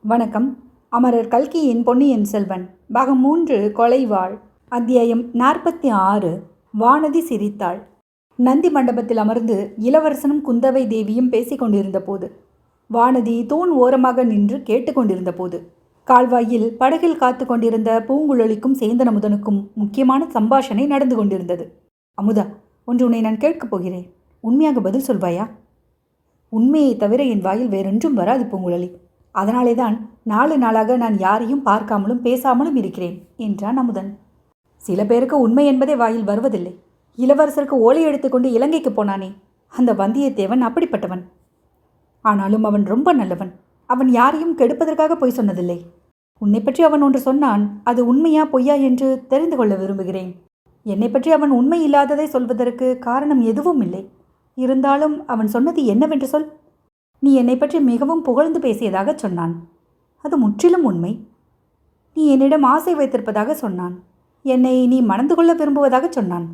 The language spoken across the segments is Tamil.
வணக்கம். அமரர் கல்கியின் பொன்னியின் செல்வன் பாகம் 3 கொலைவாள் அத்தியாயம் 46. வானதி சிரித்தாள். நந்தி மண்டபத்தில் அமர்ந்து இளவரசனும் குந்தவை தேவியும் பேசிக் கொண்டிருந்த போது, வானதி தூண் ஓரமாக நின்று கேட்டுக்கொண்டிருந்த போது, கால்வாயில் படகில் காத்து கொண்டிருந்த பூங்குழலிக்கும் சேந்தனமுதனுக்கும் முக்கியமான சம்பாஷணை நடந்து கொண்டிருந்தது. அமுதா, ஒன்று உன்னை நான் கேட்கப் போகிறேன். உண்மையாக பதில் சொல்வாயா? உண்மையை தவிர என் வாயில் வேறொன்றும் வராது பூங்குழலி. அதனாலே தான் 4 நாளாக நான் யாரையும் பார்க்காமலும் பேசாமலும் இருக்கிறேன் என்றான் அமுதன். சில பேருக்கு உண்மை என்பதே வாயில் வருவதில்லை. இளவரசருக்கு ஓலை எடுத்துக்கொண்டு இலங்கைக்கு போனானே, அந்த வந்தியத்தேவன் அப்படிப்பட்டவன். ஆனாலும் அவன் ரொம்ப நல்லவன். அவன் யாரையும் கெடுப்பதற்காக பொய் சொன்னதில்லை. உன்னை பற்றி அவன் ஒன்று சொன்னான். அது உண்மையா பொய்யா என்று தெரிந்து கொள்ள விரும்புகிறேன். என்னை பற்றி அவன் உண்மை இல்லாததை சொல்வதற்கு காரணம் எதுவும் இல்லை. இருந்தாலும் அவன் சொன்னது என்னவென்று சொல். நீ என்னை பற்றி மிகவும் புகழ்ந்து பேசியதாக சொன்னான். அது முற்றிலும் உண்மை. நீ என்னிடம் ஆசை வைத்திருப்பதாக சொன்னான். என்னை நீ மணந்து கொள்ள விரும்புவதாக சொன்னான்.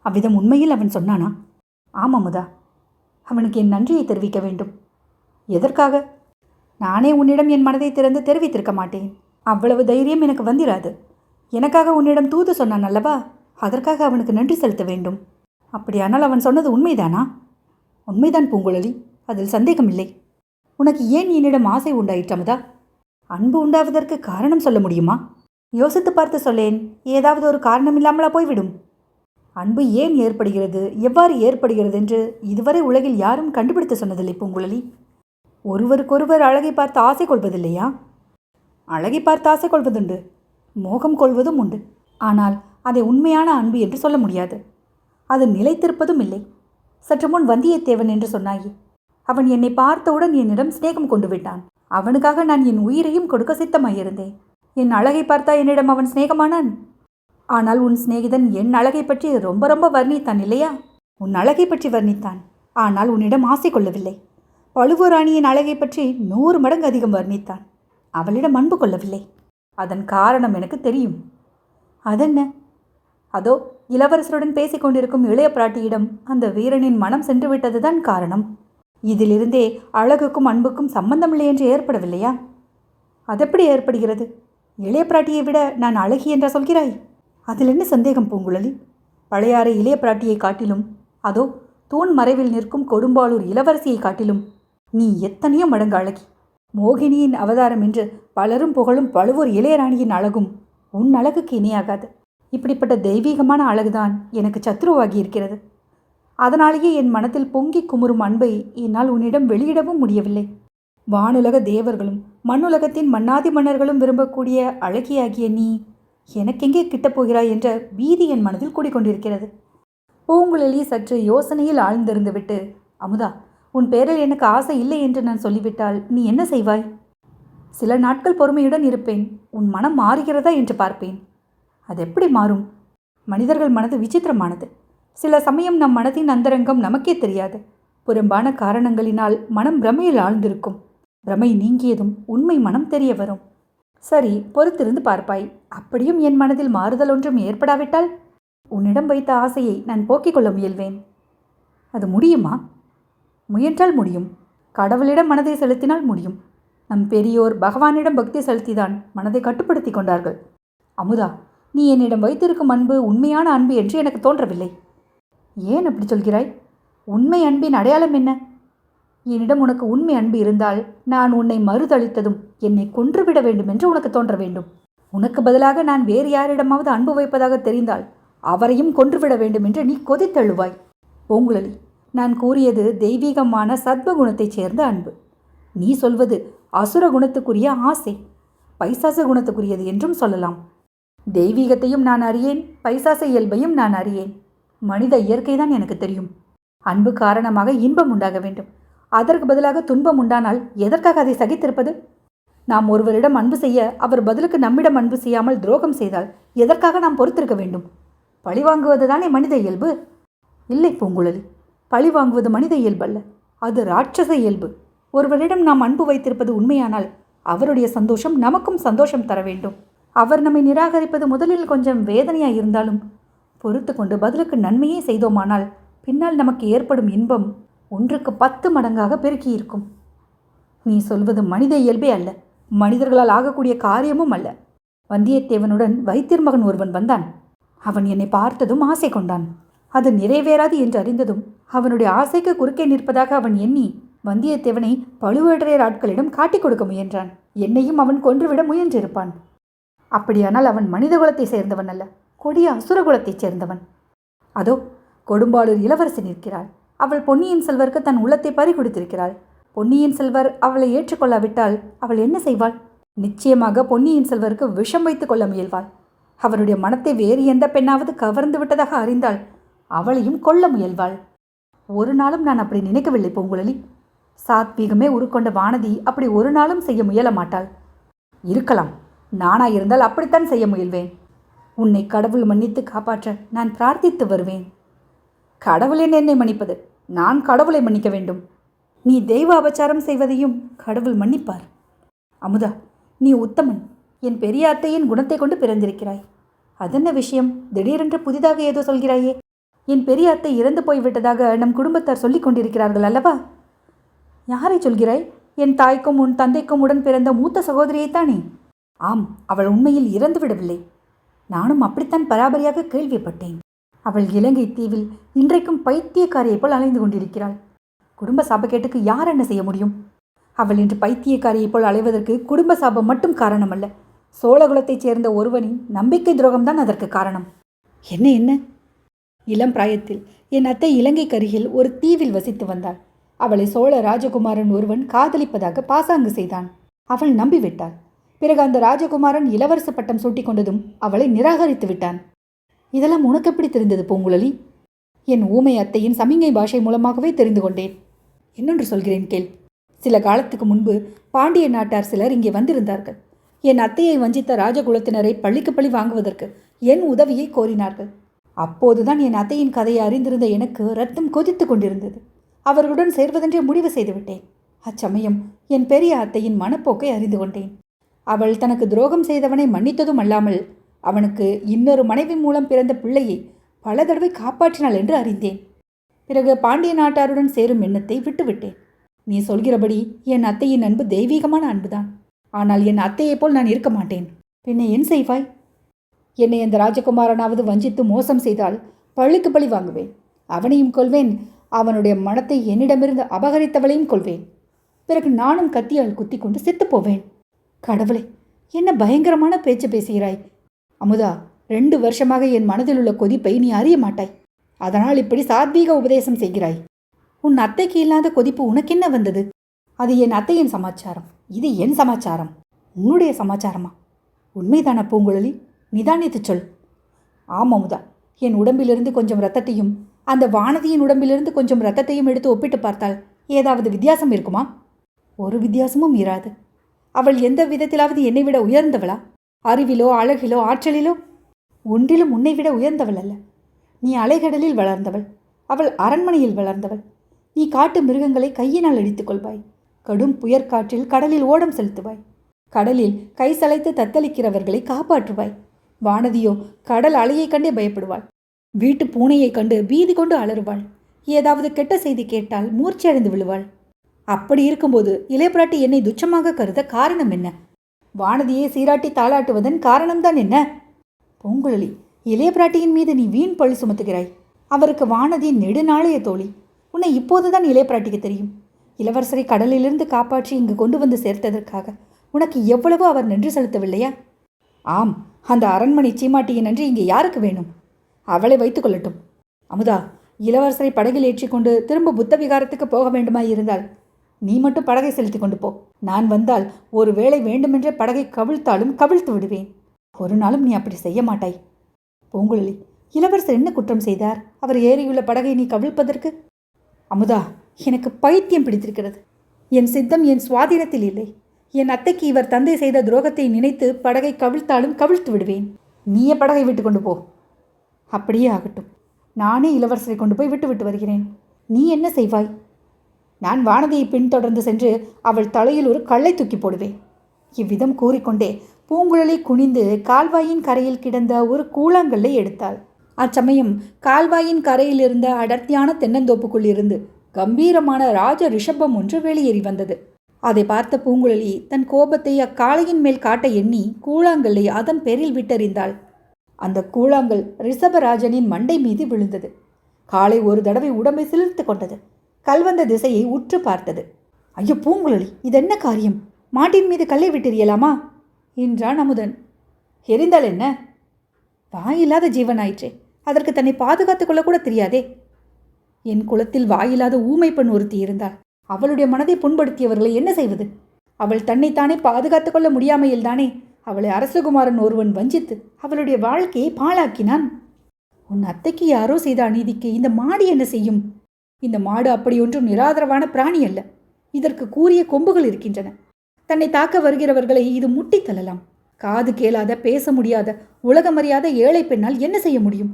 அவ்விதம் உண்மையில் அவன் சொன்னானா? ஆமாமுதா. அவனுக்கு என் நன்றியை தெரிவிக்க வேண்டும். எதற்காக? நானே உன்னிடம் என் மனதை திறந்து தெரிவித்திருக்க மாட்டேன். அவ்வளவு தைரியம் எனக்கு வந்திராது. எனக்காக உன்னிடம் தூது சொன்னான் அல்லவா? அதற்காக அவனுக்கு நன்றி செலுத்த வேண்டும். அப்படியானால் அவன் சொன்னது உண்மைதானா? உண்மைதான் பூங்குழலி, அதில் சந்தேகமில்லை. உனக்கு ஏன் என்னிடம் ஆசை உண்டாயிற்றமதா? அன்பு உண்டாவதற்கு காரணம் சொல்ல முடியுமா? யோசித்து பார்த்து சொல்லேன். ஏதாவது ஒரு காரணம் இல்லாமலா போய்விடும்? அன்பு ஏன் ஏற்படுகிறது, எவ்வாறு ஏற்படுகிறது என்று இதுவரை உலகில் யாரும் கண்டுபிடித்து சொன்னதில்லை பூங்குழலி. ஒருவருக்கொருவர் அழகை பார்த்து ஆசை கொள்வதில்லையா? அழகை பார்த்து ஆசை கொள்வதுண்டு, மோகம் கொள்வதும் உண்டு. ஆனால் அதை உண்மையான அன்பு என்று சொல்ல முடியாது. அது நிலைத்திருப்பதும் இல்லை. சற்று முன் வந்தியத்தேவன் என்று சொன்னாயே, அவன் என்னை பார்த்தவுடன் என்னிடம் சிநேகம் கொண்டு விட்டான். அவனுக்காக நான் என் உயிரையும் கொடுக்க சித்தமாயிருந்தேன். என் அழகை பார்த்தா என்னிடம் அவன் சிநேகமானான். ஆனால் உன் சிநேகிதன் என் அழகை பற்றி ரொம்ப ரொம்ப வர்ணித்தான் இல்லையா? உன் அழகை பற்றி வர்ணித்தான், ஆனால் உன்னிடம் ஆசை கொள்ளவில்லை. பழுவூராணியின் அழகை பற்றி 100 மடங்கு அதிகம் வர்ணித்தான். அவளிடம் அன்பு கொள்ளவில்லை. அதன் காரணம் எனக்கு தெரியும். அதென்ன? அதோ இளவரசருடன் பேசிக்கொண்டிருக்கும் இளைய பிராட்டியிடம் அந்த வீரனின் மனம் சென்று விட்டதுதான் காரணம். இதிலிருந்தே அழகுக்கும் அன்புக்கும் சம்பந்தமில்லை என்று ஏற்படவில்லையா? அதெப்படி ஏற்படுகிறது? இளைய பிராட்டியை விட நான் அழகி என்றா சொல்கிறாய்? அதில் என்ன சந்தேகம் பூங்குழலி? பழையாறை இளைய பிராட்டியை காட்டிலும், அதோ தூண் மறைவில் நிற்கும் கொடும்பாளூர் இளவரசியை காட்டிலும் நீ எத்தனையோ மடங்கு அழகி. மோகினியின் அவதாரம் என்று பலரும் புகழும் பழுவூர் இளையராணியின் அழகும் உன் அழகுக்கு இணையாகாது. இப்படிப்பட்ட தெய்வீகமான அழகுதான் எனக்கு சத்ருவாகி இருக்கிறது. அதனாலேயே என் மனத்தில் பொங்கி குமுறும் அன்பை என்னால் உன்னிடம் வெளியிடவும் முடியவில்லை. வானுலக தேவர்களும் மண்ணுலகத்தின் மன்னாதி மன்னர்களும் விரும்பக்கூடிய அழகியாகிய நீ எனக்கெங்கே கிட்டப்போகிறாய் என்ற பீதி என் மனதில் கூடிக்கொண்டிருக்கிறது. பூங்குழலி சற்று யோசனையில் ஆழ்ந்திருந்துவிட்டு, அமுதா, உன் பேரில் எனக்கு ஆசை இல்லை என்று நான் சொல்லிவிட்டால் நீ என்ன செய்வாய்? சில நாட்கள் பொறுமையுடன் இருப்பேன். உன் மனம் மாறுகிறதா என்று பார்ப்பேன். அது எப்படி மாறும்? மனிதர்கள் மனது விசித்திரமானது. சில சமயம் நம் மனதின் அந்தரங்கம் நமக்கே தெரியாது. புறம்பான காரணங்களினால் மனம் பிரமையில் ஆழ்ந்திருக்கும். பிரமை நீங்கியதும் உண்மை மனம் தெரிய வரும். சரி, பொறுத்திருந்து பார்ப்பாய். அப்படியும் என் மனதில் மாறுதல் ஒன்றும் ஏற்படாவிட்டால் உன்னிடம் வைத்த ஆசையை நான் போக்கிக் கொள்ள முயல்வேன். அது முடியுமா? முயன்றால் முடியும். கடவுளிடம் மனதை செலுத்தினால் முடியும். நம் பெரியோர் பகவானிடம் பக்தி செலுத்திதான் மனதை கட்டுப்படுத்தி கொண்டார்கள். அமுதா, நீ என்னிடம் வைத்திருக்கும் அன்பு உண்மையான அன்பு என்று எனக்கு தோன்றவில்லை. ஏன் அப்படி சொல்கிறாய்? உண்மை அன்பின் அடையாளம் என்ன? என்னிடம் உனக்கு உண்மை அன்பு இருந்தால் நான் உன்னை மறுதளித்ததும் என்னை கொன்றுவிட வேண்டும் என்று உனக்கு தோன்ற வேண்டும். உனக்கு பதிலாக நான் வேறு யாரிடமாவது அன்பு வைப்பதாக தெரிந்தால் அவரையும் கொன்றுவிட வேண்டும் என்று நீ கொதித்தெழுவாய். பூங்குழலி, நான் கூறியது தெய்வீகமான சத்வகுணத்தைச் சேர்ந்த அன்பு. நீ சொல்வது அசுர குணத்துக்குரிய ஆசை, பைசாச குணத்துக்குரியது என்றும் சொல்லலாம். தெய்வீகத்தையும் நான் அறியேன், பைசாச இயல்பையும் நான் அறியேன். மனித இயற்கைதான் எனக்கு தெரியும். அன்பு காரணமாக இன்பம் உண்டாக வேண்டும். அதற்கு பதிலாக துன்பம் உண்டானால் எதற்காக அதை சகித்திருப்பது? நாம் ஒருவரிடம் அன்பு செய்ய அவர் பதிலுக்கு நம்மிடம் அன்பு செய்யாமல் துரோகம் செய்தால் எதற்காக நாம் பொறுத்திருக்க வேண்டும்? பழி வாங்குவது தானே மனித இயல்பு? இல்லை பூங்குழலி, பழி வாங்குவது மனித இயல்பல்ல, அது ராட்சச இயல்பு. ஒருவரிடம் நாம் அன்பு வைத்திருப்பது உண்மையானால் அவருடைய சந்தோஷம் நமக்கும் சந்தோஷம் தர வேண்டும். அவர் நம்மை நிராகரிப்பது முதலில் கொஞ்சம் வேதனையாக இருந்தாலும் பொறுத்து கொண்டு பதிலுக்கு நன்மையே செய்தோமானால் பின்னால் நமக்கு ஏற்படும் இன்பம் 1க்கு 10 மடங்காக பெருக்கியிருக்கும். நீ சொல்வது மனித இயல்பே அல்ல, மனிதர்களால் ஆகக்கூடிய காரியமும் அல்ல. வந்தியத்தேவனுடன் வைத்தியர் மகன் ஒருவன் வந்தான். அவன் என்னை பார்த்ததும் ஆசை கொண்டான். அது நிறைவேறாது என்று அறிந்ததும் அவனுடைய ஆசைக்கு குறுக்கே நிற்பதாக அவன் எண்ணி வந்தியத்தேவனை பழுவேட்டரையர் ஆட்களிடம் காட்டிக் கொடுக்க முயன்றான். என்னையும் அவன் கொன்றுவிட முயன்றிருப்பான். அப்படியானால் அவன் மனித குலத்தை சேர்ந்தவன் அல்ல, கொடிய அசுர குலத்தைச் சேர்ந்தவன். அதோ கொடும்பாளூர் இளவரசி நிற்கிறாள். அவள் பொன்னியின் செல்வருக்கு தன் உள்ளத்தை பறி கொடுத்திருக்கிறாள். பொன்னியின் செல்வர் அவளை ஏற்றுக்கொள்ளாவிட்டால் அவள் என்ன செய்வாள்? நிச்சயமாக பொன்னியின் செல்வருக்கு விஷம் வைத்துக் கொள்ள முயல்வாள். அவருடைய மனத்தை வேறு எந்த பெண்ணாவது கவர்ந்து விட்டதாக அறிந்தாள் அவளையும் கொல்ல முயல்வாள். ஒரு நாளும் நான் அப்படி நினைக்கவில்லை பூங்குழலி. சாத்வீகமே உருக்கொண்ட வானதி அப்படி ஒரு நாளும் செய்ய முயல மாட்டாள். இருக்கலாம், நானாயிருந்தால் அப்படித்தான் செய்ய முயல்வேன். உன்னை கடவுள் மன்னித்து காப்பாற்ற நான் பிரார்த்தித்து வருவேன். கடவுளேன் என்னை மன்னிப்பது? நான் கடவுளை மன்னிக்க வேண்டும். நீ தெய்வ அபச்சாரம் செய்வதையும் கடவுள் மன்னிப்பார். அமுதா, நீ உத்தமன். என் பெரிய அத்தையின் குணத்தை கொண்டு பிறந்திருக்கிறாய். அதென்ன விஷயம்? திடீரென்று புதிதாக ஏதோ சொல்கிறாயே. என் பெரிய அத்தை இறந்து போய்விட்டதாக நம் குடும்பத்தார் சொல்லிக் கொண்டிருக்கிறார்கள் அல்லவா? யாரை சொல்கிறாய்? என் தாய்க்கும் உன் தந்தைக்கும் உடன் பிறந்த மூத்த சகோதரியைத்தானே? ஆம், அவள் உண்மையில் இறந்து விடவில்லை. நானும் அப்படித்தான் பராபரியாக கேள்விப்பட்டேன். அவள் இலங்கை தீவில் இன்றைக்கும் பைத்தியக்காரியை போல் அலைந்து கொண்டிருக்கிறாள். குடும்ப சாபக்கேட்டுக்கு யார் என்ன செய்ய முடியும்? அவள் இன்று பைத்தியக்காரியை போல் அலைவதற்கு குடும்ப சாபம் மட்டும் காரணமல்ல, சோழகுலத்தைச் சேர்ந்த ஒருவனின் நம்பிக்கை துரோகம்தான் அதற்கு காரணம். என்ன என்ன? இளம் பிராயத்தில் என் அத்தை இலங்கைக்கு அருகில் ஒரு தீவில் வசித்து வந்தாள். அவளை சோழ ராஜகுமாரன் ஒருவன் காதலிப்பதாக பாசாங்கு செய்தான். அவள் நம்பிவிட்டாள். பிறகு அந்த ராஜகுமாரன் இளவரசு பட்டம் சூட்டிக் கொண்டதும் அவளை நிராகரித்து விட்டான். இதெல்லாம் உனக்கு எப்படி தெரிந்தது பூங்குழலி? என் ஊமை அத்தையின் சமிங்கை பாஷை மூலமாகவே தெரிந்து கொண்டேன். என்னென்று சொல்கிறேன் கேள். சில காலத்துக்கு முன்பு பாண்டிய நாட்டார் சிலர் இங்கே வந்திருந்தார்கள். என் அத்தையை வஞ்சித்த ராஜகுலத்தினரை பள்ளிக்கு பழி வாங்குவதற்கு என் உதவியை கோரினார்கள். அப்போதுதான் என் அத்தையின் கதையை அறிந்திருந்த எனக்கு ரத்தம் கொதித்து கொண்டிருந்தது. அவர்களுடன் சேர்வதென்றே முடிவு செய்துவிட்டேன். அச்சமயம் என் பெரிய அத்தையின் மனப்போக்கை அறிந்து கொண்டேன். அவள் தனக்கு துரோகம் செய்தவனை மன்னித்ததும் அல்லாமல் அவனுக்கு இன்னொரு மனைவி மூலம் பிறந்த பிள்ளையை பல தடவை காப்பாற்றினாள் என்று அறிந்தேன். பிறகு பாண்டிய நாட்டாருடன் சேரும் எண்ணத்தை விட்டுவிட்டேன். நீ சொல்கிறபடி என் அத்தையின் அன்பு தெய்வீகமான அன்புதான். ஆனால் என் அத்தையைப் போல் நான் இருக்க மாட்டேன். பின்ன என் செய்வாய்? என்னை அந்த ராஜகுமாரனாவது வஞ்சித்து மோசம் செய்தால் பழிக்கு பழி வாங்குவேன். அவனையும் கொள்வேன், அவனுடைய மனத்தை என்னிடமிருந்து அபகரித்தவளையும் கொள்வேன். பிறகு நானும் கத்தியால் குத்தி கொண்டு செத்துப்போவேன். கடவுளே, என்ன பயங்கரமான பேச்சு பேசுகிறாய். அமுதா, 2 வருஷமாக என் மனதில் உள்ள கொதிப்பை நீ அறிய மாட்டாய். அதனால் இப்படி சாத்வீக உபதேசம் செய்கிறாய். உன் அத்தைக்கு இல்லாத கொதிப்பு உனக்கென்ன வந்தது? அது என் அத்தையின் சமாச்சாரம், இது என் சமாச்சாரம். உன்னுடைய சமாச்சாரமா? உண்மைதான பூங்குழலி? நிதானித்து சொல். ஆமாமுதா, என் உடம்பிலிருந்து கொஞ்சம் இரத்தத்தையும் அந்த வானதியின் உடம்பிலிருந்து கொஞ்சம் இரத்தத்தையும் எடுத்து ஒப்பிட்டு பார்த்தால் ஏதாவது வித்தியாசம் இருக்குமா? ஒரு வித்தியாசமும் இராது. அவள் எந்த விதத்திலாவது என்னை விட உயர்ந்தவளா? அறிவிலோ அழகிலோ ஆற்றலிலோ? ஒன்றிலும் உன்னை விட உயர்ந்தவள் அல்ல. நீ அலைகடலில் வளர்ந்தவள், அவள் அரண்மனையில் வளர்ந்தவள். நீ காட்டு மிருகங்களை கையினால் அடித்துக் கொள்வாய். கடும் புயற்காற்றில் கடலில் ஓடம் செலுத்துவாய். கடலில் கை சளைத்து தத்தளிக்கிறவர்களை காப்பாற்றுவாய். வானதியோ கடல் அலையை கண்டே பயப்படுவாள். வீட்டு பூனையை கண்டு பீதி கொண்டு அலறுவாள். ஏதாவது கெட்ட செய்தி கேட்டால் மூர்ச்சையடைந்து விழுவாள். அப்படி இருக்கும்போது இளையபிராட்டி என்னை துச்சமாக கருத காரணம் என்ன? வானதியை சீராட்டி தாளாட்டுவதன் காரணம்தான் என்ன? பூங்குழலி, இளையபிராட்டியின் மீது நீ வீண் பழி சுமத்துகிறாய். அவருக்கு வானதி நெடுநாளைய தோழி. உன்னை இப்போதுதான் இளையபிராட்டிக்கு தெரியும். இளவரசரை கடலிலிருந்து காப்பாற்றி இங்கு கொண்டு வந்து சேர்த்ததற்காக உனக்கு எவ்வளவோ அவர் நன்றி செலுத்தவில்லையா? ஆம், அந்த அரண்மனை சீமாட்டியின் நன்றி இங்கே யாருக்கு வேணும்? அவளை வைத்துக் கொள்ளட்டும். அமுதா, இளவரசரை படகில் ஏற்றிக்கொண்டு திரும்ப புத்த விகாரத்துக்கு போக வேண்டுமாயிருந்தால் நீ மட்டும் படகை செலுத்தி கொண்டு போ. நான் வந்தால் ஒரு வேளை வேண்டுமென்றே படகை கவிழ்த்தாலும் கவிழ்த்து விடுவேன். ஒரு நாளும் நீ அப்படி செய்ய மாட்டாய். பூங்குழலி, இளவரசர் என்ன குற்றம் செய்தார் அவர் ஏறியுள்ள படகை நீ கவிழ்ப்பதற்கு? அமுதா, எனக்கு பைத்தியம் பிடித்திருக்கிறது. என் சித்தம் என் சுவாதீனத்தில் இல்லை. என் அத்தைக்கு இவர் தந்தை செய்த துரோகத்தை நினைத்து படகை கவிழ்த்தாலும் கவிழ்த்து விடுவேன். நீயே படகை விட்டு கொண்டு போ. அப்படியே ஆகட்டும். நானே இளவரசரை கொண்டு போய் விட்டு வருகிறேன். நீ என்ன செய்வாய்? நான் வானதியை பின்தொடர்ந்து சென்று அவள் தலையில் ஒரு கல்லை தூக்கி போடுவேன். இவ்விதம் கூறிக்கொண்டே பூங்குழலி குனிந்து கால்வாயின் கரையில் கிடந்த ஒரு கூழாங்கல்லை எடுத்தாள். அச்சமயம் கால்வாயின் கரையில் இருந்த அடர்த்தியான தென்னந்தோப்புக்குள் இருந்து கம்பீரமான ராஜ ரிஷபம் ஒன்று வெளியேறி வந்தது. அதை பார்த்த பூங்குழலி தன் கோபத்தை அக்காளையின் மேல் காட்ட எண்ணி கூழாங்கல்லை அதன் பேரில் விட்டறிந்தாள். அந்த கூழாங்கல் ரிஷபராஜனின் மண்டை மீது விழுந்தது. காளை ஒரு தடவை உடம்பை சிலிர்த்து கொண்டது. கல்வந்த திசையை உற்று பார்த்தது. ஐயோ பூங்குழலி, இதென்ன காரியம்? மாட்டின் மீது கல்லை விட்டெறியலாமா என்றான் அமுதன். எரிந்தால் என்ன? வாயில்லாத ஜீவனாயிற்றே, அதற்கு தன்னை பாதுகாத்துக் கொள்ளக்கூட தெரியாதே. என் குலத்தில் வாயில்லாத ஊமை பெண் ஒருத்தி இருந்தாள். அவளுடைய மனதை புண்படுத்தியவர்களை என்ன செய்வது? அவள் தன்னைத்தானே பாதுகாத்துக் கொள்ள முடியாமையில்தானே அவளை அரசகுமாரன் ஒருவன் வஞ்சித்து அவளுடைய வாழ்க்கையை பாழாக்கினான். உன் அத்தைக்கு யாரோ செய்த அநீதிக்கு இந்த மாடு என்ன செய்யும்? இந்த மாடு அப்படியொன்றும் நிராதரவான பிராணி அல்ல. இதற்கு கூரிய கொம்புகள் இருக்கின்றன. தன்னை தாக்க வருகிறவர்களை இது முட்டி தள்ளலாம். காது கேளாத, பேச முடியாத, உலகமறியாத ஏழை பெண்ணால் என்ன செய்ய முடியும்?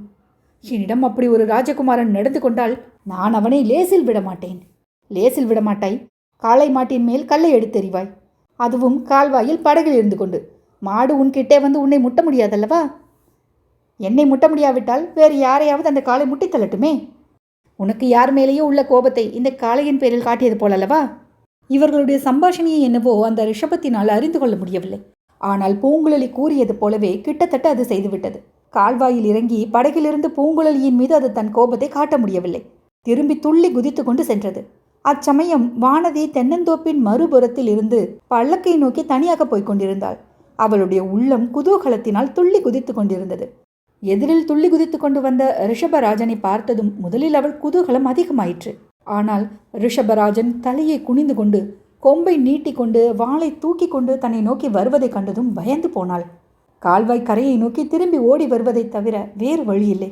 என்னிடம் அப்படி ஒரு ராஜகுமாரன் நடந்து கொண்டால் நான் அவனை லேசில் விடமாட்டேன். லேசில் விடமாட்டாய். காளை மாட்டின் மேல் கல்லை எடுத்தெறிவாய். அதுவும் கால்வாயில் படகில் இருந்து கொண்டு. மாடு உன்கிட்டே வந்து உன்னை முட்ட முடியாதல்லவா? என்னை முட்ட முடியாவிட்டால் வேறு யாரையாவது அந்த காளை முட்டி தள்ளட்டுமே. உனக்கு யார் மேலேயோ உள்ள கோபத்தை இந்த காளையின் பேரில் காட்டியது போலல்லவா? இவர்களுடைய சம்பாஷணையை என்னவோ அந்த ரிஷபத்தினால் அறிந்து கொள்ள முடியவில்லை. ஆனால் பூங்குழலி கூறியது போலவே கிட்டத்தட்ட அது செய்துவிட்டது. கால்வாயில் இறங்கி படகிலிருந்து பூங்குழலியின் மீது அது தன் கோபத்தை காட்ட முடியவில்லை. திரும்பி துள்ளி குதித்து கொண்டு சென்றது. அச்சமயம் வானதி தென்னந்தோப்பின் மறுபுறத்தில் இருந்து பள்ளக்கை நோக்கி தனியாக போய்க் கொண்டிருந்தாள். அவளுடைய உள்ளம் குதூகலத்தினால் துள்ளி குதித்து கொண்டிருந்தது. எதிரில் துள்ளி குதித்து கொண்டு வந்த ரிஷபராஜனை பார்த்ததும் முதலில் அவள் குதூகலம் அதிகமாயிற்று. ஆனால் ரிஷபராஜன் தலையை குனிந்து கொண்டு கொம்பை நீட்டிக்கொண்டு வாளை தூக்கி கொண்டு தன்னை நோக்கி வருவதை கண்டதும் பயந்து போனாள். கால்வாய் கரையை நோக்கி திரும்பி ஓடி வருவதை தவிர வேறு வழியில்லை.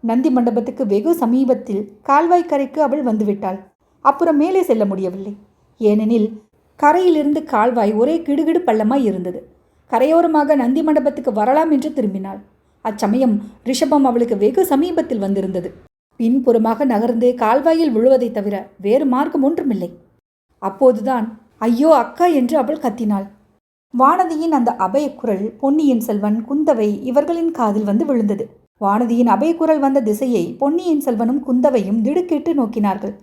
நந்தி மண்டபத்துக்கு வெகு சமீபத்தில் கால்வாய் கரைக்கு அவள் வந்துவிட்டாள். அப்புறம் மேலே செல்ல முடியவில்லை. ஏனெனில் கரையிலிருந்து கால்வாய் ஒரே கிடுகிடு பள்ளமாய் இருந்தது. கரையோரமாக நந்தி மண்டபத்துக்கு வரலாம் என்று திரும்பினாள். அச்சமயம் ரிஷபம் அவளுக்கு வெகு சமீபத்தில் வந்திருந்தது. பின்புறமாக நகர்ந்து கால்வாயில் விழுவதை தவிர வேறு மார்க்கம் ஒன்றுமில்லை. அப்போதுதான் ஐயோ அக்கா என்று அவள் கத்தினாள். வானதியின் அந்த அபயக்குரல் பொன்னியின் செல்வன், குந்தவை இவர்களின் காதில் வந்து விழுந்தது. வானதியின் அபயக்குரல் வந்த திசையை பொன்னியின் செல்வனும் குந்தவையும் திடுக்கிட்டு நோக்கினார்கள்.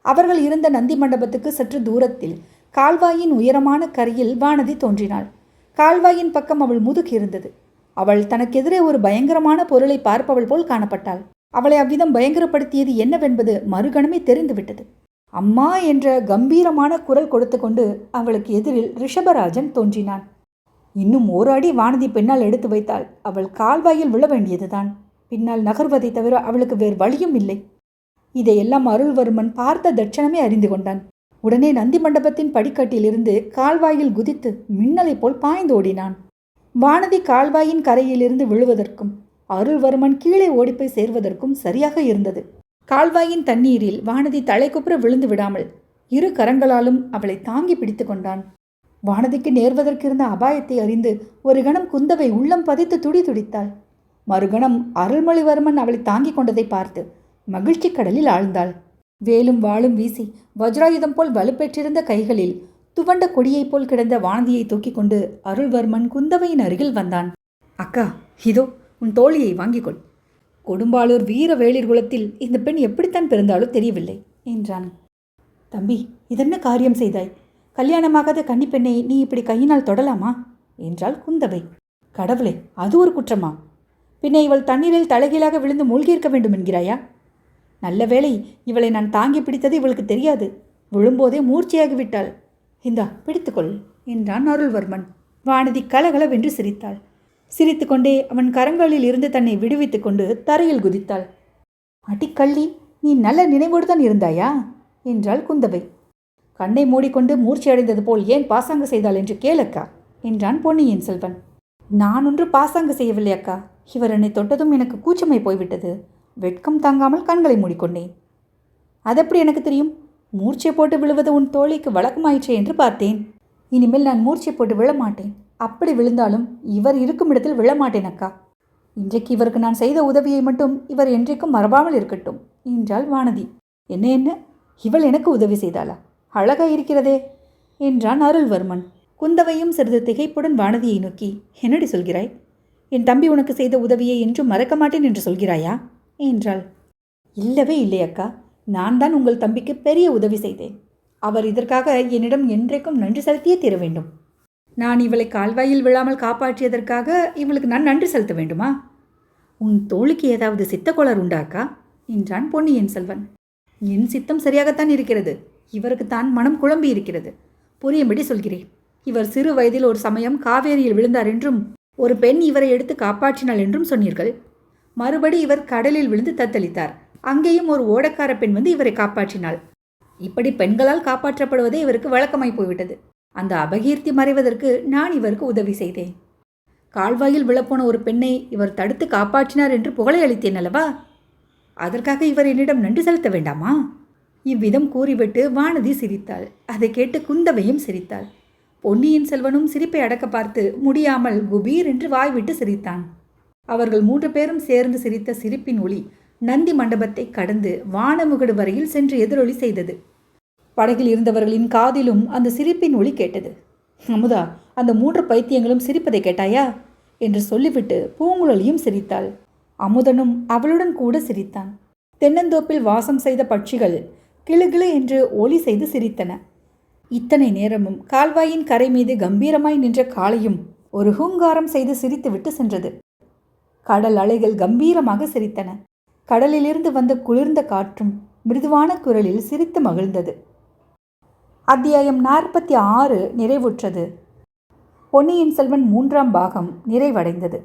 அவர்கள் இருந்த நந்தி மண்டபத்துக்கு சற்று தூரத்தில் கால்வாயின் உயரமான கரையில் வானதி தோன்றினாள். கால்வாயின் பக்கம் அவள் முதுகு இருந்தது. அவள் தனக்கெதிரே ஒரு பயங்கரமான பொருளை பார்ப்பவள் போல் காணப்பட்டாள். அவளை அவ்விதம் பயங்கரப்படுத்தியது என்னவென்பது மறுகணமே தெரிந்துவிட்டது. அம்மா என்ற கம்பீரமான குரல் கொடுத்து கொண்டு அவளுக்கு எதிரில் ரிஷபராஜன் தோன்றினான். இன்னும் ஒரு அடி வானதி பின்னால் எடுத்து வைத்தாள். அவள் கால்வாயில் விழ வேண்டியதுதான். பின்னால் நகர்வதை தவிர அவளுக்கு வேறு வழியும் இல்லை. இதையெல்லாம் அருள்வர்மன் பார்த்த தட்சணமே அறிந்து கொண்டான். உடனே நந்தி மண்டபத்தின் படிக்கட்டிலிருந்து கால்வாயில் குதித்து மின்னலை போல் பாய்ந்து ஓடினான். வானதி கால்வாயின் கரையிலிருந்து விழுவதற்கும் அருள்வர்மன் கீழே ஓடிப்போய் சேர்வதற்கும் சரியாக இருந்தது. கால்வாயின் தண்ணீரில் வானதி தலைக்குப்புற விழுந்து விடாமல் இரு கரங்களாலும் அவளை தாங்கி பிடித்து கொண்டான். வானதிக்கு நேர்வதற்கிருந்த அபாயத்தை அறிந்து ஒரு கணம் குந்தவை உள்ளம் பதித்து துடி துடித்தாள். மறுகணம் அருள்மொழிவர்மன் அவளை தாங்கி கொண்டதை பார்த்து மகிழ்ச்சி கடலில் ஆழ்ந்தாள். வேலும் வாளும் வீசி வஜ்ராயுதம் போல் வலுப்பெற்றிருந்த கைகளில் துவண்ட கொடியைப் போல் கிடந்த வானதியை தூக்கி கொண்டு அருள்வர்மன் குந்தவையின் அருகில் வந்தான். அக்கா, இதோ உன் தோழியை வாங்கிக்கொள். கொடும்பாளூர் வீர வேளிர் குலத்தில் இந்த பெண் எப்படித்தான் பிறந்தாலோ தெரியவில்லை என்றான். தம்பி, இதென்ன காரியம் செய்தாய்? கல்யாணமாகாத கன்னிப்பெண்ணை நீ இப்படி கையினால் தொடலாமா என்றாள் குந்தவை. கடவுளே, அது ஒரு குற்றமா? பின்னே இவள் தண்ணீரில் தலைகீழாக விழுந்து மூழ்கியிருக்க வேண்டும் என்கிறாயா? நல்ல வேளை இவளை நான் தாங்கி பிடித்தது இவளுக்கு தெரியாது. விழும்போதே மூர்ச்சியாகிவிட்டாள். இந்தா பிடித்துக்கொள் என்றான் அருள்வர்மன். வானதி கலகலவென்று சிரித்தாள். சிரித்து கொண்டே அவன் கரங்களில் இருந்து தன்னை விடுவித்து கொண்டு தரையில் குதித்தாள். அடிக்கள்ளி, நீ நல்ல நினைவோடு தான் இருந்தாயா என்றாள் குந்தவை. கண்ணை மூடிக்கொண்டு மூர்ச்சி அடைந்தது போல் ஏன் பாசாங்கு செய்தாள் என்று கேளக்கா என்றான் பொன்னியின் செல்வன். நான் ஒன்று பாசாங்கு செய்யவில்லை அக்கா. இவர் என்னை தொட்டதும் எனக்கு கூச்சமாய் போய்விட்டது. வெட்கம் தாங்காமல் கண்களை மூடிக்கொண்டேன். அதெப்படி எனக்கு தெரியும்? மூர்ச்சை போட்டு விழுவது உன் தோழிக்கு வழக்கமாயிற்றே என்று பார்த்தேன். இனிமேல் நான் மூர்ச்சை போட்டு விழமாட்டேன். அப்படி விழுந்தாலும் இவர் இருக்கும் இடத்தில் விழமாட்டேன் அக்கா. இன்றைக்கு இவருக்கு நான் செய்த உதவியை மட்டும் இவர் என்றைக்கும் மறவாமல் இருக்கட்டும் என்றாள் வானதி. என்ன என்ன, இவள் எனக்கு உதவி செய்தாளா? அழகா இருக்கிறதே என்றான் அருள்வர்மன். குந்தவையும் சிறிது திகைப்புடன் வானதியை நோக்கி, என்னடி சொல்கிறாய்? என் தம்பி உனக்கு செய்த உதவியை என்றும் மறக்க மாட்டேன் என்று சொல்கிறாயா என்றாள். இல்லவே இல்லை அக்கா. நான் தான் உங்கள் தம்பிக்கு பெரிய உதவி செய்தேன். அவர் இதற்காக என்னிடம் என்றைக்கும் நன்றி செலுத்தியே தீர வேண்டும். நான் இவளை கால்வாயில் விழாமல் காப்பாற்றியதற்காக இவளுக்கு நான் நன்றி செலுத்த வேண்டுமா? உன் தோழிக்கு ஏதாவது சித்தக்கோளாறு உண்டாக்கா என்றான் பொன்னியின் செல்வன். என் சித்தம் சரியாகத்தான் இருக்கிறது. இவருக்குத்தான் மனம் குழம்பி இருக்கிறது. புரியும்படி சொல்கிறேன். இவர் சிறு வயதில் ஒரு சமயம் காவேரியில் விழுந்தார் என்றும் ஒரு பெண் இவரை எடுத்து காப்பாற்றினாள் என்றும் சொன்னீர்கள். மறுபடி இவர் கடலில் விழுந்து தத்தளித்தார். அங்கேயும் ஒரு ஓடக்கார பெண் வந்து இவரை காப்பாற்றினாள். இப்படி பெண்களால் காப்பாற்றப்படுவதே இவருக்கு வழக்கமாய் போய்விட்டது. அந்த அபகீர்த்தி மறைவதற்கு நான் இவருக்கு உதவி செய்தேன். கால்வாயில் விழப்போன ஒரு பெண்ணை இவர் தடுத்து காப்பாற்றினார் என்று புகழை அளித்தேன் அல்லவா? அதற்காக இவர் என்னிடம் நன்றி செலுத்த வேண்டாமா? இவ்விதம் கூறிவிட்டு வானதி சிரித்தாள். அதை கேட்டு குந்தவையும் சிரித்தாள். பொன்னியின் செல்வனும் சிரிப்பை அடக்க பார்த்து முடியாமல் குபீர் என்று வாய்விட்டு சிரித்தான். அவர்கள் 3 பேரும் சேர்ந்து சிரித்த சிரிப்பின் ஒளி நந்தி மண்டபத்தை கடந்து வானமுகடு வரையில் சென்று எதிரொலி செய்தது. படகில் இருந்தவர்களின் காதிலும் அந்த சிரிப்பின் ஒளி கேட்டது. அமுதா, அந்த 3 பைத்தியங்களும் சிரிப்பதை கேட்டாயா என்று சொல்லிவிட்டு பூங்குழலியும் சிரித்தாள். அமுதனும் அவளுடன் கூட சிரித்தான். தென்னந்தோப்பில் வாசம் செய்த பட்சிகள் கிளுகிளு என்று ஒலி செய்து சிரித்தன. இத்தனை நேரமும் கால்வாயின் கரை மீது கம்பீரமாய் நின்ற காளையும் ஒரு ஹூங்காரம் செய்து சிரித்துவிட்டு சென்றது. கடல் அலைகள் கம்பீரமாக சிரித்தன. கடலிலிருந்து வந்த குளிர்ந்த காற்றும் மிருதுவான குரலில் சிரித்து மகிழ்ந்தது. அத்தியாயம் 46 நிறைவுற்றது. பொன்னியின் செல்வன் 3ஆம் பாகம் நிறைவடைந்தது.